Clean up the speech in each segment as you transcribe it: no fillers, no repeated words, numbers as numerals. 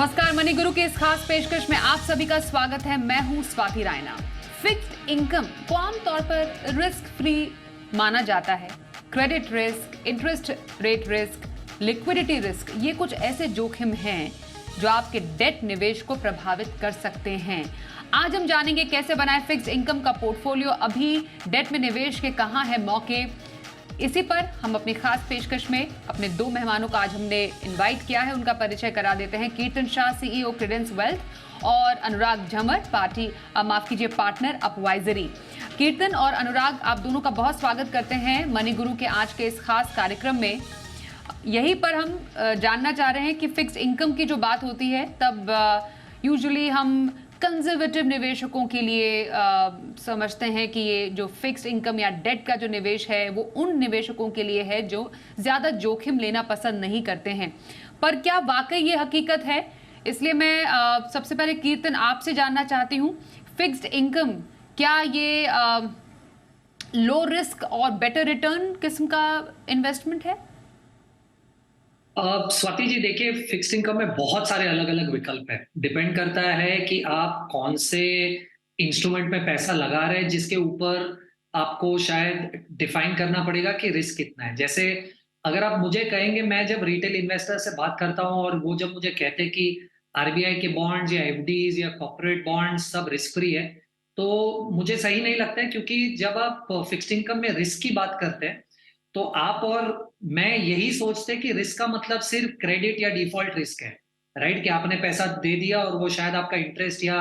नमस्कार, मनी गुरु के इस खास पेशकश में आप सभी का स्वागत है। मैं हूं स्वाति रायना। फिक्स्ड इनकम को आमतौर पर रिस्क फ्री माना जाता है। Credit risk, interest rate risk, liquidity risk, ये कुछ ऐसे जोखिम हैं जो आपके डेट निवेश को प्रभावित कर सकते हैं। आज हम जानेंगे कैसे बनाएं फिक्स्ड इनकम का पोर्टफोलियो, अभी डेट में निवेश के कहां है मौके। इसी पर हम अपनी खास पेशकश में अपने दो मेहमानों का आज हमने इनवाइट किया है, उनका परिचय करा देते हैं। कीर्तन शाह, सीईओ क्रेडेंस वेल्थ, और अनुराग झमर, पार्टनर अपवाइजरी। कीर्तन और अनुराग, आप दोनों का बहुत स्वागत करते हैं मनी गुरु के आज के इस खास कार्यक्रम में। यहीं पर हम जानना चाह रहे हैं कि फिक्स्ड इनकम की जो बात होती है तब यूजुअली हम कंजर्वेटिव निवेशकों के लिए समझते हैं कि ये जो फिक्स्ड इनकम या डेट का जो निवेश है वो उन निवेशकों के लिए है जो ज़्यादा जोखिम लेना पसंद नहीं करते हैं। पर क्या वाकई ये हकीकत है? इसलिए मैं सबसे पहले कीर्तन आपसे जानना चाहती हूँ, फिक्स्ड इनकम क्या ये लो रिस्क और बेटर रिटर्न किस्म का इन्वेस्टमेंट है? स्वाति जी, देखिए, फिक्स्ड इनकम में बहुत सारे अलग अलग विकल्प हैं। डिपेंड करता है कि आप कौन से इंस्ट्रूमेंट में पैसा लगा रहे हैं, जिसके ऊपर आपको शायद डिफाइन करना पड़ेगा कि रिस्क कितना है। जैसे अगर आप मुझे कहेंगे, मैं जब रिटेल इन्वेस्टर से बात करता हूं और वो जब मुझे कहते हैं कि आरबीआई के बॉन्ड्स या एफडीज या कॉर्पोरेट बॉन्ड्स सब रिस्क फ्री है, तो मुझे सही नहीं लगता है। क्योंकि जब आप फिक्स्ड इनकम में रिस्क की बात करते हैं तो आप और मैं यही सोचते कि रिस्क का मतलब सिर्फ क्रेडिट या डिफॉल्ट रिस्क है, राइट? कि आपने पैसा दे दिया और वो शायद आपका इंटरेस्ट या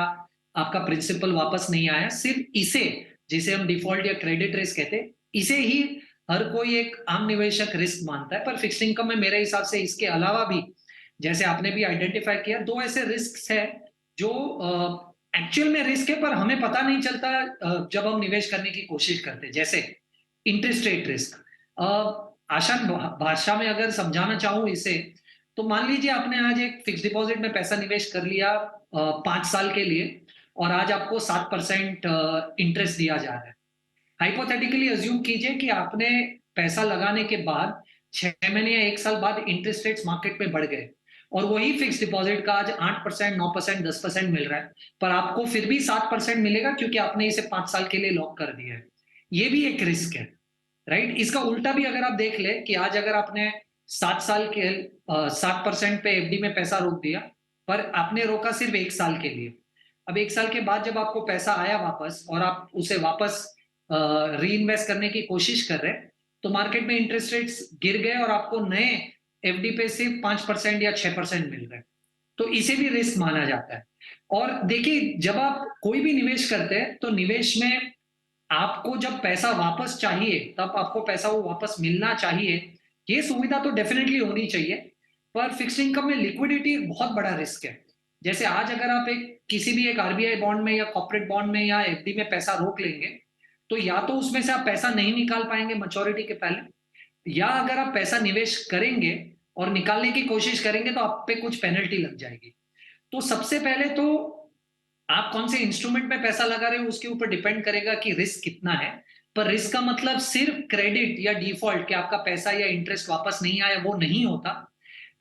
आपका प्रिंसिपल वापस नहीं आया। सिर्फ इसे, जिसे हम डिफॉल्ट या क्रेडिट रिस्क कहते हैं, इसे ही हर कोई एक आम निवेशक रिस्क मानता है। पर फिक्स्ड इनकम में मेरे हिसाब से इसके अलावा भी, जैसे आपने भी आइडेंटिफाई किया, दो ऐसे रिस्क है जो एक्चुअल में रिस्क है पर हमें पता नहीं चलता जब हम निवेश करने की कोशिश करते हैं। जैसे इंटरेस्ट रेट रिस्क। आसान भाषा में अगर समझाना चाहूं इसे, तो मान लीजिए आपने आज एक फिक्स डिपॉजिट में पैसा निवेश कर लिया 5 साल के लिए, और आज आपको 7% इंटरेस्ट दिया जा रहा है। हाइपोथेटिकली अज्यूम कीजिए कि आपने पैसा लगाने के बाद 6 महीने या 1 साल बाद इंटरेस्ट रेट्स मार्केट में बढ़ गए और वही फिक्स डिपॉजिट का आज 8%, 9%, 10% मिल रहा है, पर आपको फिर भी 7% मिलेगा क्योंकि आपने इसे 5 साल के लिए लॉक कर दिया है। ये भी एक रिस्क है, राइट? इसका उल्टा भी अगर आप देख ले कि आज अगर आपने 7 साल के 7% पे एफडी में पैसा रोक दिया, पर आपने रोका सिर्फ 1 साल के लिए। अब 1 साल के बाद जब आपको पैसा आया वापस और आप उसे वापस री इन्वेस्ट करने की कोशिश कर रहे हैं, तो मार्केट में इंटरेस्ट रेट्स गिर गए और आपको नए एफडी पे सिर्फ 5% या 6% मिल रहे हैं। तो इसे भी रिस्क माना जाता है। और देखिए, जब आप कोई भी निवेश करते हैं तो निवेश में आपको जब पैसा वापस चाहिए तब आपको पैसा वो वापस मिलना चाहिए। ये सुविधा तो डेफिनेटली होनी चाहिए। पर फिक्स्ड इनकम में लिक्विडिटी एक बहुत बड़ा रिस्क है। जैसे आज अगर आप किसी भी एक आरबीआई बॉन्ड में या कॉर्पोरेट बॉन्ड में या एफडी में पैसा रोक लेंगे, तो या तो उसमें से आप पैसा नहीं निकाल पाएंगे मैच्योरिटी के पहले, या अगर आप पैसा निवेश करेंगे और निकालने की कोशिश करेंगे तो आप पे कुछ पेनल्टी लग जाएगी। तो सबसे पहले तो आप कौन से इंस्ट्रूमेंट में पैसा लगा रहे हो उसके ऊपर डिपेंड करेगा कि रिस्क कितना है। पर रिस्क का मतलब सिर्फ क्रेडिट या डिफॉल्ट कि आपका पैसा या इंटरेस्ट वापस नहीं आया वो नहीं होता।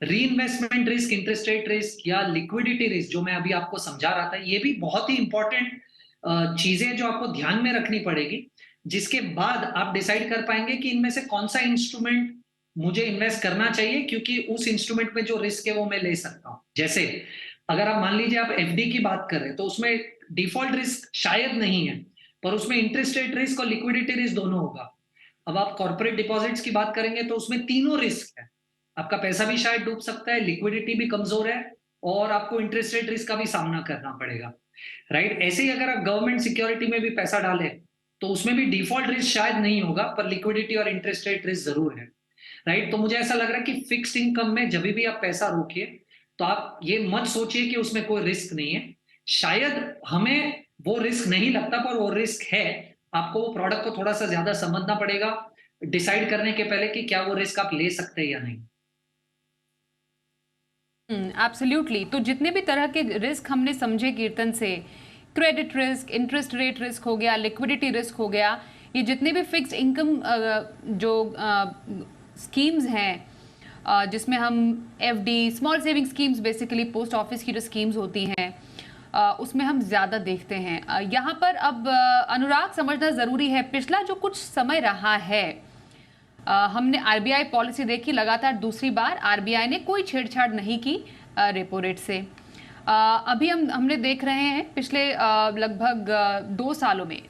री investment risk, interest rate risk या लिक्विडिटी रिस्क, जो मैं अभी आपको समझा रहा था, ये भी बहुत ही इंपॉर्टेंट चीजें जो आपको ध्यान में रखनी पड़ेगी, जिसके बाद आप डिसाइड कर पाएंगे कि इनमें से कौन सा इंस्ट्रूमेंट मुझे इन्वेस्ट करना चाहिए, क्योंकि उस इंस्ट्रूमेंट में जो रिस्क है वो मैं ले सकता हूं। जैसे अगर आप मान लीजिए आप एफडी की बात कर रहे हैं तो उसमें डिफॉल्ट रिस्क शायद नहीं है, पर उसमें इंटरेस्ट रेट रिस्क और लिक्विडिटी रिस्क दोनों होगा। अब आप कॉर्पोरेट डिपॉजिट्स की बात करेंगे तो उसमें तीनों रिस्क है। आपका पैसा भी शायद डूब सकता है, लिक्विडिटी भी कमजोर है, और आपको इंटरेस्ट रेट रिस्क का भी सामना करना पड़ेगा, राइट? ऐसे ही अगर आप गवर्नमेंट सिक्योरिटी में भी पैसा डालें तो उसमें भी डिफॉल्ट रिस्क शायद नहीं होगा, पर लिक्विडिटी और इंटरेस्ट रेट रिस्क जरूर है, राइट? तो मुझे ऐसा लग रहा है कि फिक्स्ड इनकम में जब भी आप पैसा रोकिए तो आप ये मत सोचिए कि उसमें कोई रिस्क नहीं है। शायद हमें वो रिस्क नहीं लगता, पर वो रिस्क है। आपको वो प्रोडक्ट को थोड़ा सा ज्यादा समझना पड़ेगा डिसाइड करने के पहले कि क्या वो रिस्क आप ले सकते हैं या नहीं। एब्सोल्युटली। तो जितने भी तरह के रिस्क हमने समझे कीर्तन से, credit risk, interest rate risk हो गया, लिक्विडिटी रिस्क हो गया, ये जितने भी फिक्स्ड इनकम जो स्कीम्स हैं, जिसमें हम FD, small saving schemes, basically post office की जो स्कीम्स होती हैं उसमें हम ज़्यादा देखते हैं। यहाँ पर अब अनुराग समझना ज़रूरी है, पिछला जो कुछ समय रहा है हमने आरबीआई पॉलिसी देखी, लगातार दूसरी बार आरबीआई ने कोई छेड़छाड़ नहीं की रेपो रेट से। अभी हमने देख रहे हैं पिछले लगभग 2 सालों में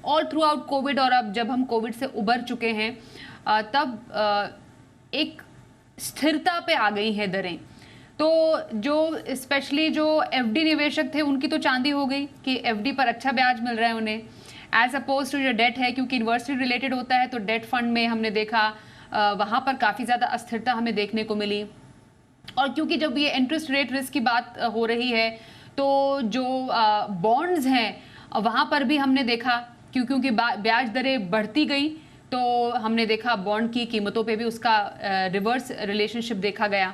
ऑल थ्रू आउट कोविड, और अब जब हम कोविड से उबर चुके हैं तब एक स्थिरता पे आ गई हैं दरें। तो जो स्पेशली जो एफडी निवेशक थे उनकी तो चांदी हो गई कि एफडी पर अच्छा ब्याज मिल रहा है उन्हें, एज अपोज टू जो डेट है, क्योंकि यूनिवर्सिटी रिलेटेड होता है तो डेट फंड में हमने देखा वहाँ पर काफ़ी ज़्यादा अस्थिरता हमें देखने को मिली। और क्योंकि जब ये इंटरेस्ट रेट रिस्क की बात हो रही है तो जो बॉन्ड्स हैं वहाँ पर भी हमने देखा क्योंकि ब्याज दरें बढ़ती गई तो हमने देखा बॉन्ड की कीमतों पे भी उसका रिवर्स रिलेशनशिप देखा गया।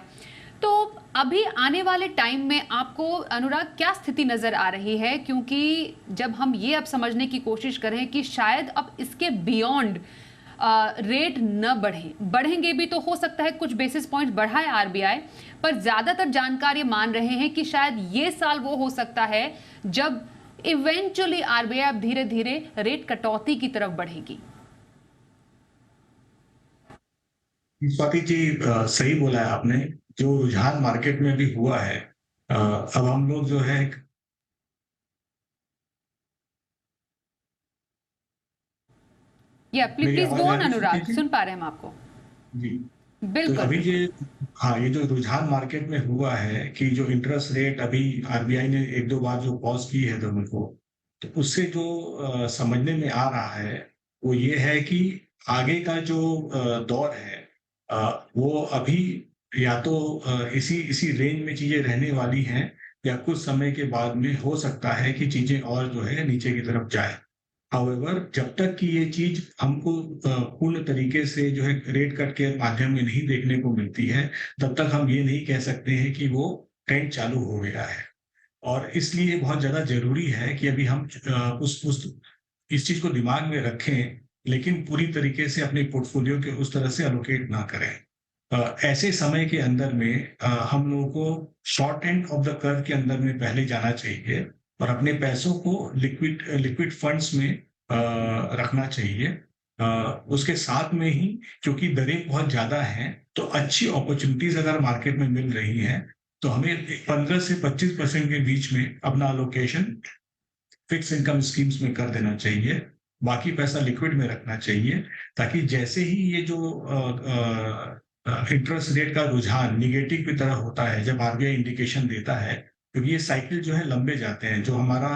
तो अभी आने वाले टाइम में आपको अनुराग क्या स्थिति नजर आ रही है, क्योंकि जब हम ये अब समझने की कोशिश करें कि शायद अब इसके बियॉन्ड रेट न बढ़ेंगे भी तो हो सकता है कुछ बेसिस पॉइंट्स बढ़ाए आरबीआई, पर ज्यादातर जानकार ये मान रहे हैं कि शायद ये साल वो हो सकता है जब इवेंचुअली आरबीआई अब धीरे धीरे रेट कटौती की तरफ बढ़ेगी। स्वाति जी, सही बोला है आपने। जो रुझान मार्केट में भी हुआ है, अब हम लोग जो है या मेरी प्लीज आवाज गो आ ऑन रही है अनुराग, जी? सुन पा रहे हैं हम आपको जी। तो बिल्कुल। अभी ये जो रुझान मार्केट में हुआ है कि जो इंटरेस्ट रेट अभी आरबीआई ने एक दो बार जो पॉज की है दोनों को, तो उससे जो समझने में आ रहा है वो ये है कि आगे का जो दौर है वो अभी या तो इसी इसी रेंज में चीजें रहने वाली हैं, या कुछ समय के बाद में हो सकता है कि चीजें और जो है नीचे की तरफ जाए। हाउएवर, जब तक कि ये चीज हमको पूर्ण तरीके से जो है रेट कट के माध्यम में नहीं देखने को मिलती है, तब तक हम ये नहीं कह सकते हैं कि वो ट्रेंड चालू हो गया है। और इसलिए बहुत ज्यादा जरूरी है कि अभी हम इस चीज को दिमाग में रखें, लेकिन पूरी तरीके से अपने पोर्टफोलियो के उस तरह से एलोकेट ना करें। ऐसे समय के अंदर में हम लोगों को short end of the curve के अंदर में पहले जाना चाहिए और अपने पैसों को लिक्विड फंड्स में रखना चाहिए। उसके साथ में ही, क्योंकि दरें बहुत ज्यादा हैं, तो अच्छी अपॉर्चुनिटीज अगर मार्केट में मिल रही हैं तो हमें 15 से 25% के बीच में अपना अलोकेशन फिक्स इनकम स्कीम्स में कर देना चाहिए। बाकी पैसा लिक्विड में रखना चाहिए, ताकि जैसे ही ये जो इंटरेस्ट रेट का रुझान निगेटिव की तरह होता है, जब आरबीआई इंडिकेशन देता है, क्योंकि ये साइकिल जो है लंबे जाते हैं। जो हमारा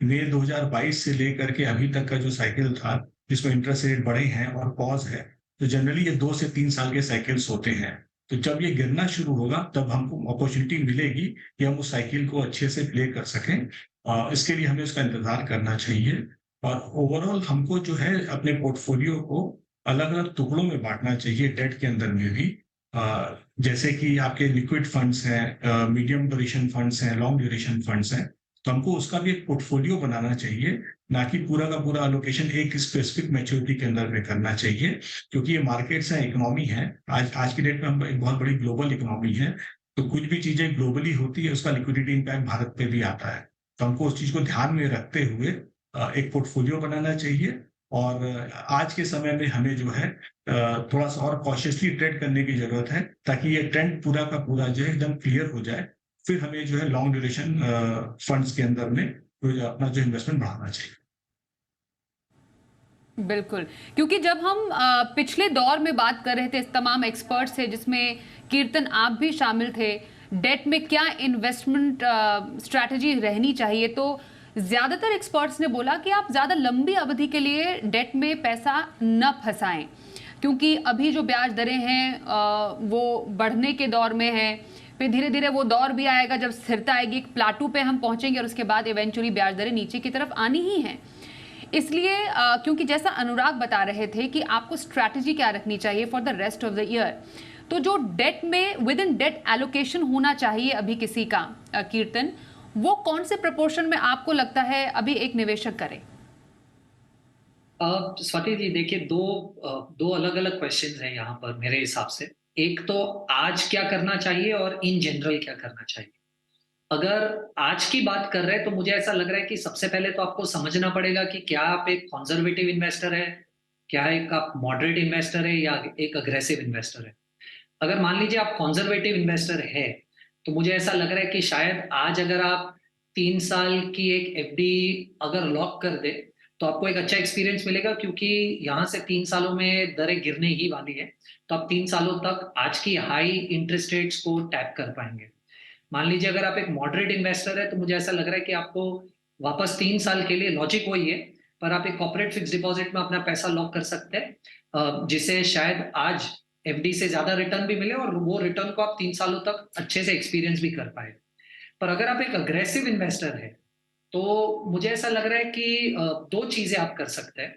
मई 2022 से लेकर के अभी तक का जो साइकिल था जिसमें इंटरेस्ट रेट बढ़े हैं और पॉज है, तो जनरली ये 2 से 3 साल के साइकिल्स होते हैं। तो जब ये गिरना शुरू होगा तब हमको अपॉर्चुनिटी मिलेगी कि हम उस साइकिल को अच्छे से प्ले कर सकें। इसके लिए हमें उसका इंतजार करना चाहिए। और ओवरऑल हमको जो है अपने पोर्टफोलियो को अलग अलग टुकड़ों में बांटना चाहिए, डेट के अंदर में भी। जैसे कि आपके लिक्विड फंड्स हैं, मीडियम ड्यूरेशन फंड्स हैं, लॉन्ग ड्यूरेशन फंड्स हैं, तो हमको उसका भी एक पोर्टफोलियो बनाना चाहिए, ना कि पूरा का पूरा अलोकेशन एक स्पेसिफिक मैच्योरिटी के अंदर में करना चाहिए। क्योंकि ये मार्केट्स हैं, इकोनॉमी है, आज की डेट में हम एक बहुत बड़ी ग्लोबल इकोनॉमी है, तो कुछ भी चीजें ग्लोबली होती है उसका लिक्विडिटी इम्पैक्ट भारत पे भी आता है। तो हमको उस चीज को ध्यान में रखते हुए एक पोर्टफोलियो बनाना चाहिए। और आज के समय में हमें जो है थोड़ा सा और कॉशियसली ट्रेड करने की जरूरत है, ताकि ये ट्रेंड पूरा का पूरा जो है एकदम क्लियर हो जाए। फिर हमें जो है लॉन्ग ड्यूरेशन फंड्स के अंदर में अपना जो इन्वेस्टमेंट बढ़ाना चाहिए। बिल्कुल, क्योंकि जब हम पिछले दौर में बात कर रहे थे, तमाम एक्सपर्ट्स थे जिसमें कीर्तन आप भी शामिल थे, डेट में क्या इन्वेस्टमेंट स्ट्रैटेजी रहनी चाहिए, तो ज्यादातर एक्सपर्ट्स ने बोला कि आप ज्यादा लंबी अवधि के लिए डेट में पैसा न फंसाएं, क्योंकि अभी जो ब्याज दरें हैं वो बढ़ने के दौर में है। फिर धीरे धीरे वो दौर भी आएगा जब स्थिरता आएगी, एक प्लाटू पे हम पहुंचेंगे और उसके बाद इवेंचुअली ब्याज दरें नीचे की तरफ आनी ही हैं। इसलिए क्योंकि जैसा अनुराग बता रहे थे कि आपको स्ट्रैटेजी क्या रखनी चाहिए for the rest of the year, तो जो डेट में विद इन डेट एलोकेशन होना चाहिए अभी किसी का, कीर्तन, वो कौन से प्रपोर्शन में आपको लगता है अभी एक निवेशक करे? स्वाति जी देखिए, दो अलग अलग क्वेश्चंस हैं यहाँ पर मेरे हिसाब से। एक तो आज क्या करना चाहिए और इन जनरल क्या करना चाहिए। अगर आज की बात कर रहे हैं तो मुझे ऐसा लग रहा है कि सबसे पहले तो आपको समझना पड़ेगा कि क्या आप एक कंजर्वेटिव इन्वेस्टर है, क्या एक आप मॉडरेट इन्वेस्टर है या एक अग्रेसिव इन्वेस्टर है। अगर मान लीजिए आप कंजर्वेटिव इन्वेस्टर है, तो मुझे ऐसा लग रहा है कि शायद आज अगर आप 3 साल की एक एफडी अगर लॉक कर दे, तो आपको एक अच्छा एक्सपीरियंस मिलेगा, क्योंकि यहाँ से 3 सालों में दरें गिरने ही वाली है। तो आप 3 सालों तक आज की हाई इंटरेस्ट रेट्स को टैप कर पाएंगे। मान लीजिए अगर आप एक मॉडरेट इन्वेस्टर है, तो मुझे ऐसा लग रहा है कि आपको वापस 3 साल के लिए, लॉजिक वही है, पर आप एक कॉर्पोरेट फिक्स डिपॉजिट में अपना पैसा लॉक कर सकते हैं, जिससे शायद आज एफडी से ज्यादा रिटर्न भी मिले और वो रिटर्न को आप 3 सालों तक अच्छे से एक्सपीरियंस भी कर पाए। पर अगर आप एक अग्रेसिव इन्वेस्टर है, तो मुझे ऐसा लग रहा है कि दो चीजें आप कर सकते हैं।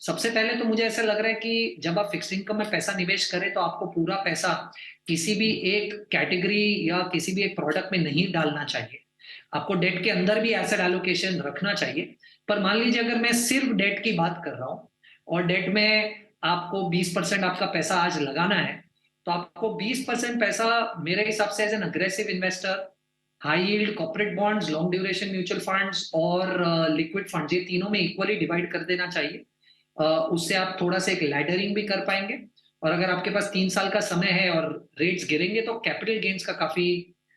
सबसे पहले तो मुझे ऐसा लग रहा है कि जब आप फिक्स्ड इनकम में पैसा निवेश करें, तो आपको पूरा पैसा किसी भी एक कैटेगरी या किसी भी एक प्रोडक्ट में नहीं डालना चाहिए। आपको डेट के अंदर भी एसेट एलोकेशन रखना चाहिए। पर मान लीजिए अगर मैं सिर्फ डेट की बात कर रहा हूँ और डेट में आपको 20% आपका पैसा आज लगाना है, तो आपको 20% पैसा मेरे हिसाब से as an aggressive investor high yield corporate bonds, long duration mutual funds और लिक्विड फंड्स, ये तीनों में इक्वली डिवाइड कर देना चाहिए। उससे आप थोड़ा सा एक लैडरिंग भी कर पाएंगे। और अगर आपके पास 3 साल का समय है और रेट्स गिरेंगे, तो कैपिटल गेन्स का काफी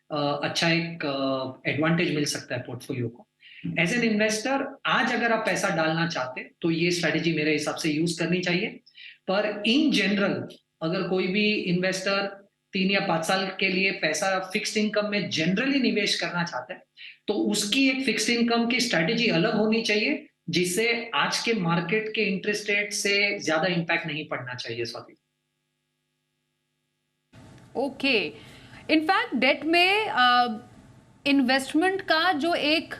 अच्छा एक एडवांटेज मिल सकता है पोर्टफोलियो को। एज एन इन्वेस्टर आज अगर आप पैसा डालना चाहते, तो ये स्ट्रेटेजी मेरे हिसाब से यूज करनी चाहिए। पर इन जनरल अगर कोई भी इन्वेस्टर 3 या 5 साल के लिए पैसा फिक्स्ड इनकम में जनरली निवेश करना चाहता है, तो उसकी एक फिक्स्ड इनकम की स्ट्रेटेजी अलग होनी चाहिए, जिससे आज के मार्केट के इंटरेस्ट रेट से ज्यादा इंपैक्ट नहीं पड़ना चाहिए। स्वाति, ओके, इनफैक्ट डेट में इन्वेस्टमेंट का जो एक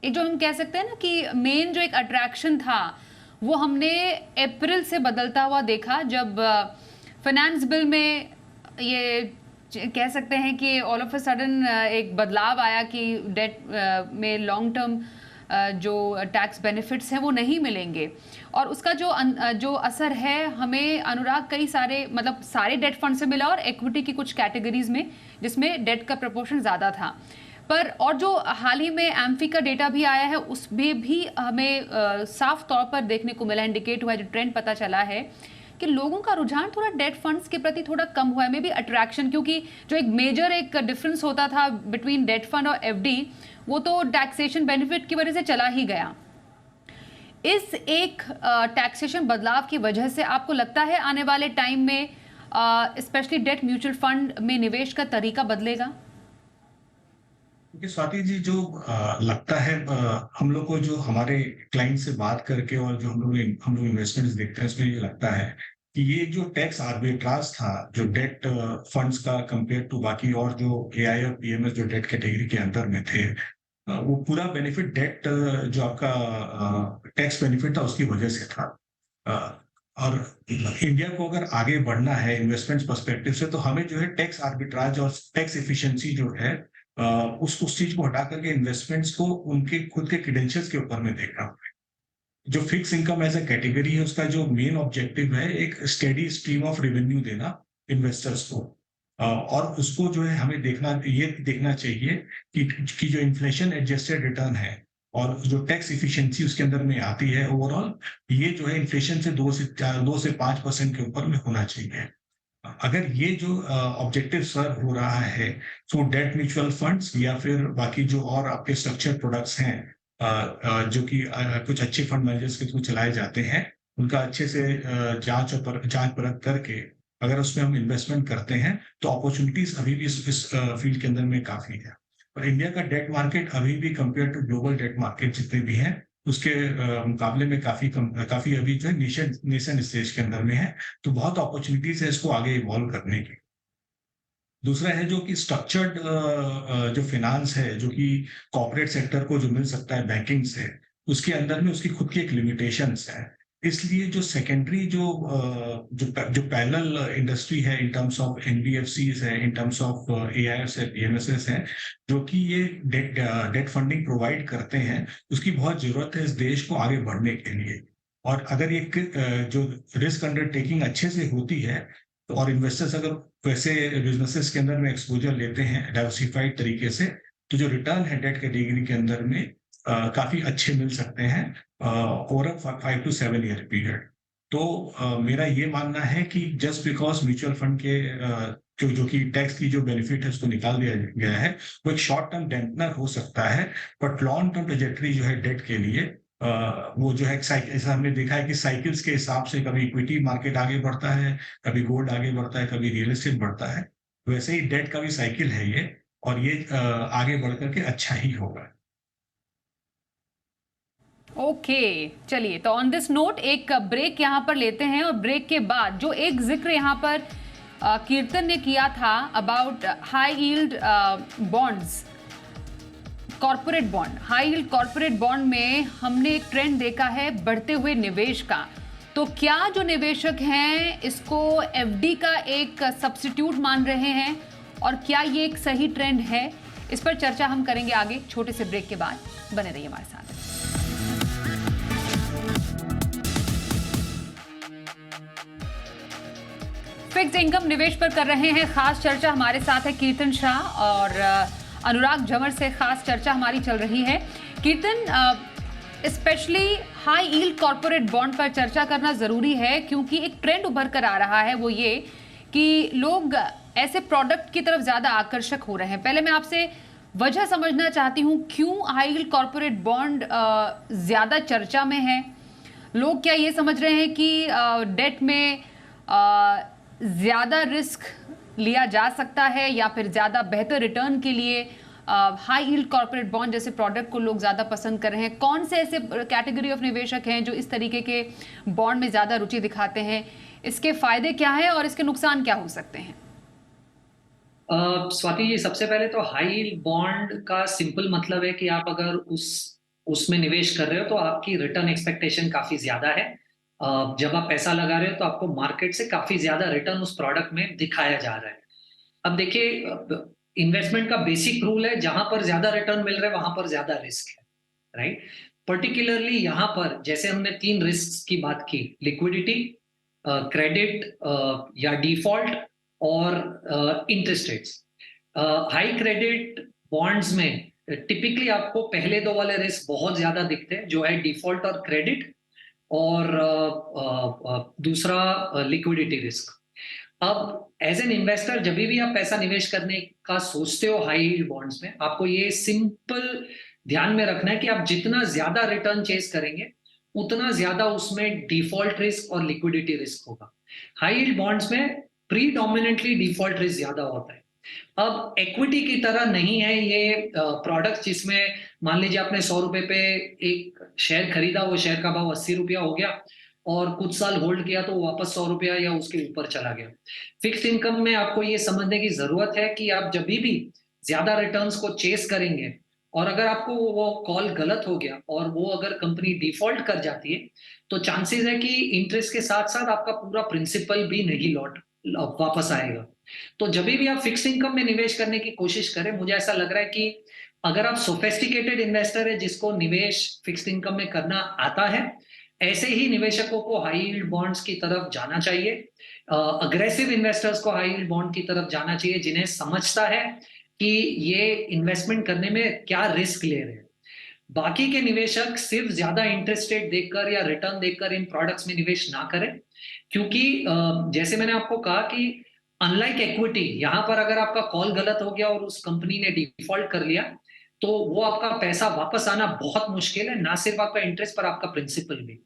जो हम कह सकते हैं ना कि मेन जो एक अट्रैक्शन था, वो हमने अप्रैल से बदलता हुआ देखा, जब फाइनेंस बिल में ये कह सकते हैं कि ऑल ऑफ अ सडन एक बदलाव आया कि डेट में लॉन्ग टर्म जो टैक्स बेनिफिट्स हैं वो नहीं मिलेंगे। और उसका जो असर है हमें, अनुराग, कई सारे, मतलब सारे डेट फंड से मिला और इक्विटी की कुछ कैटेगरीज में जिसमें डेट का प्रपोर्शन ज़्यादा था। पर और जो हाल ही में एम्फी का डेटा भी आया है, उसमें भी हमें साफ तौर पर देखने को मिला, इंडिकेट हुआ है, जो ट्रेंड पता चला है कि लोगों का रुझान थोड़ा डेट फंड्स के प्रति थोड़ा कम हुआ है। मे बी अट्रैक्शन, क्योंकि जो एक मेजर एक डिफरेंस होता था बिटवीन डेट फंड और एफडी, वो तो टैक्सेशन बेनिफिट की वजह से चला ही गया। इस एक टैक्सेशन बदलाव की वजह से आपको लगता है आने वाले टाइम में स्पेशली डेट म्यूचुअल फंड में निवेश का तरीका बदलेगा? क्योंकि स्वाति जी, जो लगता है हम लोग को, जो हमारे क्लाइंट से बात करके और जो हम लोग इन्वेस्टमेंट्स देखते हैं, उसमें ये लगता है कि ये जो टैक्स आर्बिट्राज था, जो डेट फंड्स का कंपेयर टू बाकी और जो एआई और पीएमएस जो डेट कैटेगरी के अंदर में थे, वो पूरा बेनिफिट डेट जो आपका टैक्स बेनिफिट था उसकी वजह से था। और इंडिया को अगर आगे बढ़ना है इन्वेस्टमेंट पर्सपेक्टिव से, तो हमें जो है टैक्स आर्बिट्राज और टैक्स एफिशिएंसी जो है उस चीज को हटा करके इन्वेस्टमेंट्स को उनके खुद के क्रेडेंशियल्स के ऊपर में देखना होगा। जो fix income as a category है, उसका जो मेन ऑब्जेक्टिव है एक स्टेडी स्ट्रीम ऑफ रेवेन्यू देना इन्वेस्टर्स को। और उसको जो है हमें देखना चाहिए कि जो इन्फ्लेशन एडजस्टेड रिटर्न है और जो टैक्स इफिशिएंसी उसके अंदर में आती है ओवरऑल, ये जो है इन्फ्लेशन से 2 से 5% के ऊपर में होना चाहिए। अगर ये जो ऑब्जेक्टिव सर्व हो रहा है, तो डेट म्यूचुअल फंड्स या फिर बाकी जो और आपके स्ट्रक्चर प्रोडक्ट्स हैं जो कि कुछ अच्छे फंड मैनेजर्स के थ्रू चलाए जाते हैं, उनका अच्छे से जांच परख करके अगर उसमें हम इन्वेस्टमेंट करते हैं, तो अपॉर्चुनिटीज अभी भी इस फील्ड के अंदर में काफी है। और इंडिया का डेट मार्केट अभी भी compare to global debt market जितने भी हैं, उसके मुकाबले में काफी अभी जो है नेशन स्टेज के अंदर में है। तो बहुत अपॉर्चुनिटीज है इसको आगे इवॉल्व करने की। दूसरा है जो कि स्ट्रक्चर्ड जो फाइनेंस है, जो कि कॉर्पोरेट सेक्टर को जो मिल सकता है बैंकिंग से, उसके अंदर में उसकी खुद की एक लिमिटेशंस है। इसलिए जो सेकेंडरी जो पैरेलल इंडस्ट्री है इन टर्म्स ऑफ एनबीएफसीज है, इन टर्म्स ऑफ एआईएफ्स है, पीएमएसएस है, जो कि ये डेट फंडिंग प्रोवाइड करते हैं, उसकी बहुत जरूरत है इस देश को आगे बढ़ने के लिए। और अगर ये जो रिस्क अंडरटेकिंग अच्छे से होती है, तो और इन्वेस्टर्स अगर वैसे बिजनेसेस के अंदर में एक्सपोजर लेते हैं डाइवर्सिफाइड तरीके से, तो जो रिटर्न है डेट कैटेगरी के अंदर में काफ़ी अच्छे मिल सकते हैं over a 5 to 7 year period. तो मेरा ये मानना है कि जस्ट बिकॉज़ म्यूचुअल फंड के जो कि टैक्स की जो बेनिफिट है उसको निकाल दिया गया है, वो एक शॉर्ट टर्म डैम्पनर हो सकता है, बट लॉन्ग टर्म ट्रैजेक्टरी जो है डेट के लिए वो जो है ऐसा हमने देखा है कि साइकिल्स के हिसाब से कभी इक्विटी मार्केट आगे बढ़ता है, कभी गोल्ड आगे बढ़ता है, कभी रियल एस्टेट बढ़ता है। वैसे ही डेट का भी साइकिल है ये, और ये आगे बढ़ कर के अच्छा ही होगा। ओके चलिए, तो ऑन दिस नोट एक ब्रेक यहाँ पर लेते हैं, और ब्रेक के बाद जो एक जिक्र यहाँ पर कीर्तन ने किया था about high yield bonds, corporate bond, high yield corporate bond में हमने एक ट्रेंड देखा है बढ़ते हुए निवेश का। तो क्या जो निवेशक हैं इसको एफडी का एक सब्स्टिट्यूट मान रहे हैं, और क्या ये एक सही ट्रेंड है? इस पर चर्चा हम करेंगे आगे छोटे से ब्रेक के बाद। बने रहिए हमारे साथ। फिक्स्ड इनकम निवेश पर कर रहे हैं खास चर्चा। हमारे साथ है कीर्तन शाह और अनुराग झंवर से खास चर्चा हमारी चल रही है। कीर्तन, specially high yield corporate bond पर चर्चा करना जरूरी है, क्योंकि एक ट्रेंड उभर कर आ रहा है, वो ये कि लोग ऐसे प्रोडक्ट की तरफ ज्यादा आकर्षक हो रहे हैं। पहले मैं आपसे वजह समझना चाहती हूँ, क्यों हाई यील्ड कॉर्पोरेट बॉन्ड ज्यादा चर्चा में है? लोग क्या ये समझ रहे हैं कि डेट में ज्यादा रिस्क लिया जा सकता है, या फिर ज्यादा बेहतर रिटर्न के लिए हाई यील्ड कॉर्पोरेट बॉन्ड जैसे प्रोडक्ट को लोग ज्यादा पसंद कर रहे हैं? कौन से ऐसे कैटेगरी ऑफ निवेशक हैं जो इस तरीके के बॉन्ड में ज्यादा रुचि दिखाते हैं? इसके फायदे क्या है और इसके नुकसान क्या हो सकते हैं? स्वाति जी, सबसे पहले तो हाई यील्ड बॉन्ड का सिंपल मतलब है कि आप अगर उसमें निवेश कर रहे हो तो आपकी रिटर्न एक्सपेक्टेशन काफी ज्यादा है। जब आप पैसा लगा रहे हो तो आपको मार्केट से काफी ज्यादा रिटर्न उस प्रोडक्ट में दिखाया जा रहा है। अब देखिए, इन्वेस्टमेंट का बेसिक रूल है, जहां पर ज्यादा रिटर्न मिल रहा है वहां पर ज्यादा रिस्क है, राइट? पर्टिकुलरली यहाँ पर जैसे हमने 3 रिस्क की बात की, लिक्विडिटी, क्रेडिट या डिफॉल्ट, और interest rates. High credit bonds में टिपिकली आपको पहले 2 वाले रिस्क बहुत ज्यादा दिखते हैं, जो है डिफॉल्ट और क्रेडिट, और दूसरा लिक्विडिटी रिस्क। अब एज एन इन्वेस्टर जब भी आप पैसा निवेश करने का सोचते हो हाई यील्ड बॉन्ड्स में, आपको ये सिंपल ध्यान में रखना है कि आप जितना ज्यादा रिटर्न चेस करेंगे उतना ज्यादा उसमें डिफॉल्ट रिस्क और लिक्विडिटी रिस्क होगा। हाई यील्ड बॉन्ड्स में प्रीडोमिनेंटली डिफॉल्ट रिस्क ज्यादा होता है। अब इक्विटी की तरह नहीं है ये प्रोडक्ट जिसमें मान लीजिए आपने 100 रुपए पे एक शेयर खरीदा, वो शेयर का भाव 80 रुपया हो गया, और कुछ साल होल्ड किया तो वापस 100 रुपया या उसके ऊपर चला गया। फिक्स्ड इनकम में आपको ये समझने की जरूरत है कि आप जब भी ज्यादा रिटर्न्स को चेस करेंगे, और अगर आपको वो कॉल गलत हो गया और वो अगर कंपनी डिफॉल्ट कर जाती है, तो चांसेस है कि इंटरेस्ट के साथ साथ आपका पूरा प्रिंसिपल भी नहीं वापस आएगा। तो जब भी आप फिक्स्ड इनकम में निवेश करने की कोशिश करें, मुझे ऐसा लग रहा है कि अगर आप सोफेस्टिकेटेड इन्वेस्टर है जिसको निवेश फिक्स्ड इनकम में करना आता है, ऐसे ही निवेशकों को हाई यील्ड बॉन्ड्स की तरफ जाना चाहिए। अग्रेसिव इन्वेस्टर्स को हाई यील्ड बॉन्ड की तरफ जाना चाहिए, जिन्हें समझता है कि ये इन्वेस्टमेंट करने में क्या रिस्क ले रहे हैं। बाकी के निवेशक सिर्फ ज्यादा इंटरेस्ट रेट देखकर या रिटर्न देखकर इन प्रोडक्ट्स में निवेश ना करें, क्योंकि जैसे मैंने आपको कहा कि अनलाइक इक्विटी, यहाँ पर अगर आपका कॉल गलत हो गया और उस कंपनी ने डिफॉल्ट कर लिया, तो वो आपका पैसा वापस आना बहुत मुश्किल है, ना सिर्फ आपका इंटरेस्ट पर आपका प्रिंसिपल भी।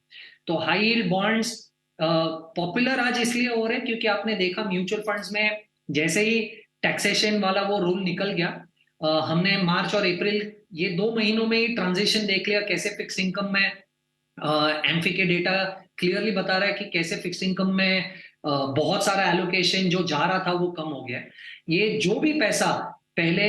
तो हाई यील्ड बॉन्ड्स पॉपुलर आज इसलिए हो रहे हैं क्योंकि आपने देखा म्यूचुअल फंड्स में जैसे ही टैक्सेशन वाला वो रूल निकल गया, हमने मार्च और अप्रैल ये 2 महीनों में ही ट्रांजिशन देख लिया कैसे फिक्स इनकम में। एमफी के डेटा क्लियरली बता रहा है कि कैसे फिक्स इनकम में बहुत सारा एलोकेशन जो जा रहा था वो कम हो गया है। ये जो भी पैसा पहले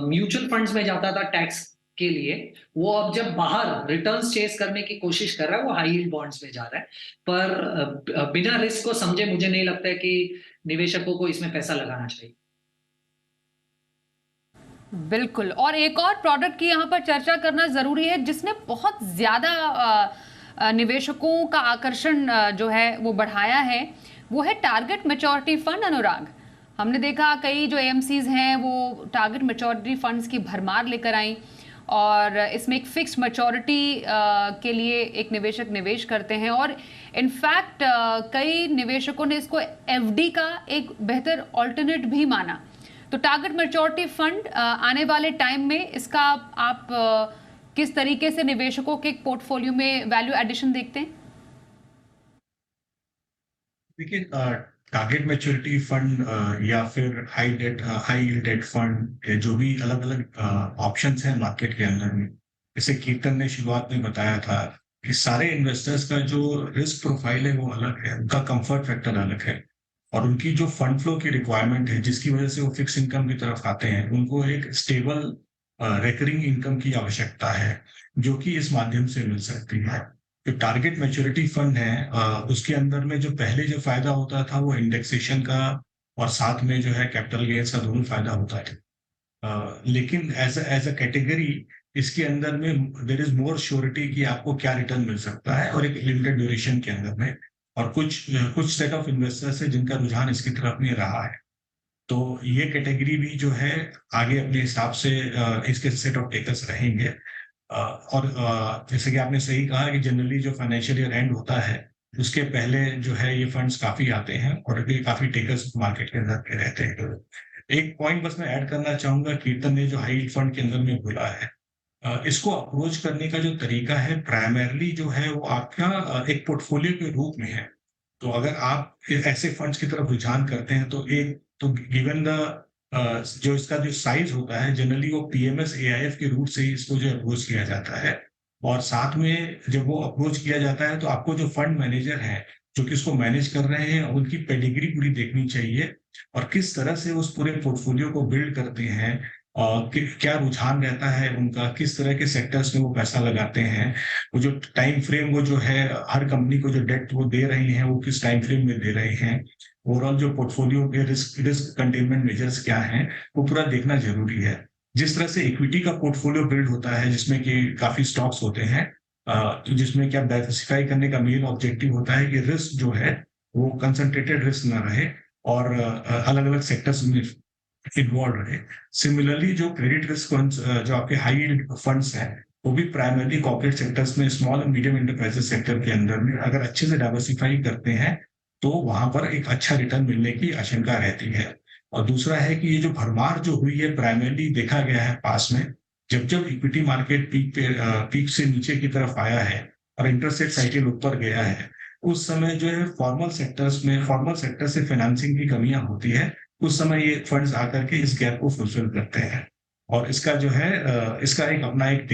म्यूचुअल फंड्स में जाता था टैक्स के लिए, वो अब जब बाहर रिटर्न्स चेस करने की कोशिश कर रहा है वो हाई यील्ड बॉन्ड्स में जा रहा है। पर बिना रिस्क को समझे मुझे नहीं लगता है कि निवेशकों को इसमें पैसा लगाना चाहिए। बिल्कुल, और एक और प्रोडक्ट की यहाँ पर चर्चा करना जरूरी है जिसने बहुत ज्यादा निवेशकों का आकर्षण जो है वो बढ़ाया है वो है टारगेट मैच्योरिटी फंड। अनुराग, हमने देखा कई जो एएमसीज हैं वो टारगेट मैच्योरिटी फंड्स की भरमार लेकर आई और इसमें एक फिक्स्ड मैच्योरिटी के लिए एक निवेशक निवेश करते हैं और इनफैक्ट कई निवेशकों ने इसको एफडी का एक बेहतर ऑल्टरनेट भी माना। तो टारगेट मैच्योरिटी फंड आने वाले टाइम में इसका आप किस तरीके से निवेशकों के पोर्टफोलियो में वैल्यू एडिशन देखते हैं? देखिए, टारगेट मैच्योरिटी फंड या फिर हाई यील्ड डेट फंड, जो भी अलग अलग ऑप्शंस हैं मार्केट के अंदर में, जैसे कीर्तन ने शुरुआत में बताया था कि सारे इन्वेस्टर्स का जो रिस्क प्रोफाइल है वो अलग है, उनका कंफर्ट फैक्टर अलग है और उनकी जो फंड फ्लो की रिक्वायरमेंट है जिसकी वजह से वो फिक्स इनकम की तरफ आते हैं, उनको एक स्टेबल रिकरिंग इनकम की आवश्यकता है जो कि इस माध्यम से मिल सकती है। जो टारगेट मैच्योरिटी फंड है उसके अंदर में जो पहले जो फायदा होता था वो इंडेक्सेशन का और साथ में जो है कैपिटल गेन्स का दोनों फायदा होता है। लेकिन एज अ कैटेगरी इसके अंदर में देयर इज मोर श्योरिटी कि आपको क्या रिटर्न मिल सकता है और एक लिमिटेड ड्यूरेशन के अंदर में, और कुछ सेट ऑफ इन्वेस्टर्स है जिनका रुझान इसकी तरफ में रहा है। तो ये कैटेगरी भी जो है आगे अपने हिसाब से इसके सेट ऑफ टेकर्स रहेंगे। और जैसे कि आपने सही कहा कि जनरली जो फाइनेंशियल ईयर एंड होता है उसके पहले जो है ये फंड्स काफी आते हैं और ये काफी टेकर्स मार्केट के अंदर पे रहते हैं। एक पॉइंट बस मैं ऐड करना चाहूंगा, कीर्तन ने जो हाई फंड के अंदर में बोला है, इसको अप्रोच करने का जो तरीका है प्राइमरली जो है वो आपका एक पोर्टफोलियो के रूप में है। तो अगर आप ऐसे फंड्स की तरफ रुझान करते हैं तो गिवन द जो इसका जो साइज होता है जनरली वो पीएमएस एआईएफ के रूट से ही इसको जो अप्रोच किया जाता है और साथ में जब वो अप्रोच किया जाता है तो आपको जो फंड मैनेजर है जो कि इसको मैनेज कर रहे हैं उनकी पेडिग्री पूरी देखनी चाहिए और किस तरह से उस पूरे पोर्टफोलियो को बिल्ड करते हैं और क्या रुझान रहता है उनका, किस तरह के सेक्टर्स में वो पैसा लगाते हैं, वो जो टाइम फ्रेम वो जो है हर कंपनी को जो डेट वो दे रहे हैं वो किस टाइम फ्रेम में दे रहे हैं, ओवरऑल जो पोर्टफोलियो के रिस्क कंटेनमेंट मेजर्स क्या हैं वो पूरा देखना जरूरी है। जिस तरह से इक्विटी का पोर्टफोलियो बिल्ड होता है जिसमें कि काफी स्टॉक्स होते हैं, तो जिसमें क्या डाइवर्सिफाई करने का मेन ऑब्जेक्टिव होता है कि रिस्क जो है वो कंसंट्रेटेड रिस्क ना रहे और अलग अलग सेक्टर्स में इन्वॉल्व रहे। सिमिलरली जो क्रेडिट रिस्क फंड्स जो आपके हाई यील्ड फंड्स हैं वो भी प्राइमरली कॉर्पोरेट सेक्टर्स में small and medium enterprises sector के अंदर में अगर अच्छे से डाइवर्सिफाई करते हैं तो वहां पर एक अच्छा रिटर्न मिलने की आशंका रहती है। और दूसरा है कि ये जो भरमार जो हुई है प्राइमरली देखा गया है पास में, जब जब इक्विटी मार्केट पीक से नीचे की तरफ आया है और इंटरेस्ट रेट साइकिल ऊपर गया है, उस समय जो है फॉर्मल सेक्टर से फाइनेंसिंग की कमियां होती है, उस समय ये फंड्स आकर के इस गैप को फुलफिल करते हैं और इसका जो है इसका एक अपना एक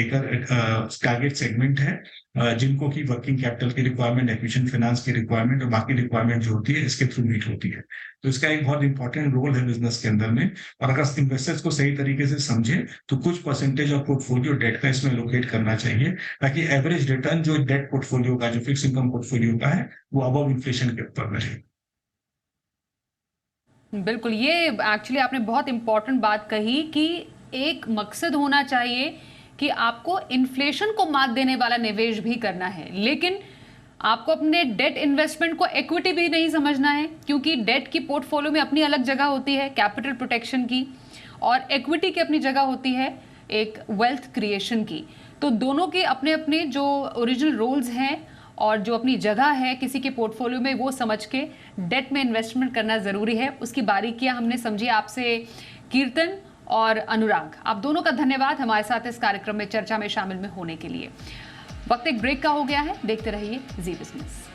टारगेट सेगमेंट है जिनको की वर्किंग कैपिटल की रिक्वायरमेंट, एक्विजिशन फाइनेंस की रिक्वायरमेंट और बाकी रिक्वायरमेंट जो होती है इसके थ्रू मीट होती है। तो इसका एक बहुत इंपॉर्टेंट रोल है बिजनेस के अंदर में और अगर इन्वेस्टर्स को सही तरीके से समझे तो कुछ परसेंटेज ऑफ पोर्टफोलियो डेट का इसमें लोकेट करना चाहिए ताकि एवरेज रिटर्न जो डेट पोर्टफोलियो का, जो फिक्स इनकम पोर्टफोलियो का है, वो अबव इन्फ्लेशन के ऊपर रहे। बिल्कुल, ये एक्चुअली आपने बहुत इंपॉर्टेंट बात कही कि एक मकसद होना चाहिए कि आपको इन्फ्लेशन को मात देने वाला निवेश भी करना है, लेकिन आपको अपने डेट इन्वेस्टमेंट को इक्विटी भी नहीं समझना है क्योंकि डेट की पोर्टफोलियो में अपनी अलग जगह होती है कैपिटल प्रोटेक्शन की और इक्विटी की अपनी जगह होती है एक वेल्थ क्रिएशन की। तो दोनों के अपने अपने जो ओरिजिनल रोल्स हैं और जो अपनी जगह है किसी के पोर्टफोलियो में वो समझ के डेट में इन्वेस्टमेंट करना ज़रूरी है। उसकी बारीकियां हमने समझी आपसे कीर्तन और अनुराग, आप दोनों का धन्यवाद हमारे साथ इस कार्यक्रम में चर्चा में शामिल में होने के लिए। वक्त एक ब्रेक का हो गया है, देखते रहिए जी बिजनेस।